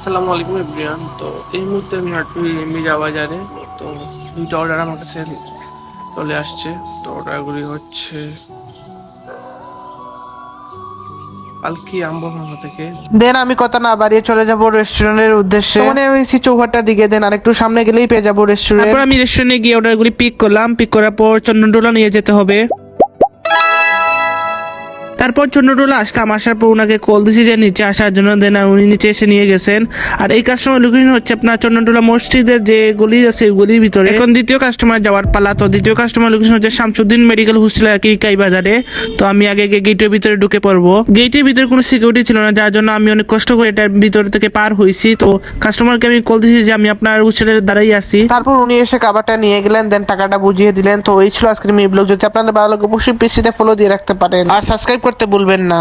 আসসালামু আলাইকুম এভরিওয়ান। তো এই মুহূর্তে আমি হাঁটছি মিরা বাজারে। তো দুইটা অর্ডার আমার কাছে চলে আসছে। তো অর্ডারগুলি হচ্ছে পালকি আম্বর ভাষা থেকে। দেন আমি কথা না বাড়িয়ে চলে যাব রেস্টুরেন্টের উদ্দেশ্যে। মানে আমি চৌহাট্টার দিকে, দেন আরেকটু সামনে গেলেই পেয়ে যাবো রেস্টুরেন্ট। তারপর আমি রেস্টুরেন্টে গিয়ে অর্ডারগুলি পিক করলাম। পিক করার পর চন্দনটোলা নিয়ে যেতে হবে। তারপর চন্দ্রটোলা আসলাম। আসার পর ওনাকে কল দিছি যে নিচে আসার জন্য। দেন উনি নিচে এসে নিয়ে গেছেন। আর এই কাস্টমার লোকেশন হচ্ছে আপনার চন্দ্রটোলা মসজিদের যে গলি আছে গলির ভিতরে। এখন দ্বিতীয় কাস্টমার যাওয়ার পালা। তো দ্বিতীয় কাস্টমার লোকেশন হচ্ছে শামসুদ্দিন মেডিকেল হোস্টেল আর কি কাই বাজারে। তো আমি আগে গেটের ভিতরে ঢুকে পড়বো। গেটের ভিতরে কোনো সিকিউরিটি ছিল না, যার জন্য আমি অনেক কষ্ট করে এটার ভিতর থেকে পার হয়েছি। তো কাস্টমারকে আমি কল দিয়েছি যে আমি আপনার হোস্টেলের দ্বারাই আছি। তারপর উনি এসে খাবারটা নিয়ে গেলেন, দেন টাকাটা বুঝিয়ে দিলেন। তো এই ছিল আজকের মিনি ব্লগ। যদি আপনাদের ভালো লাগে অবশ্যই পেজটিতে ফলো দিয়ে রাখতে পারেন আর সাবস্ক্রাইব করতে ভুলবেন না।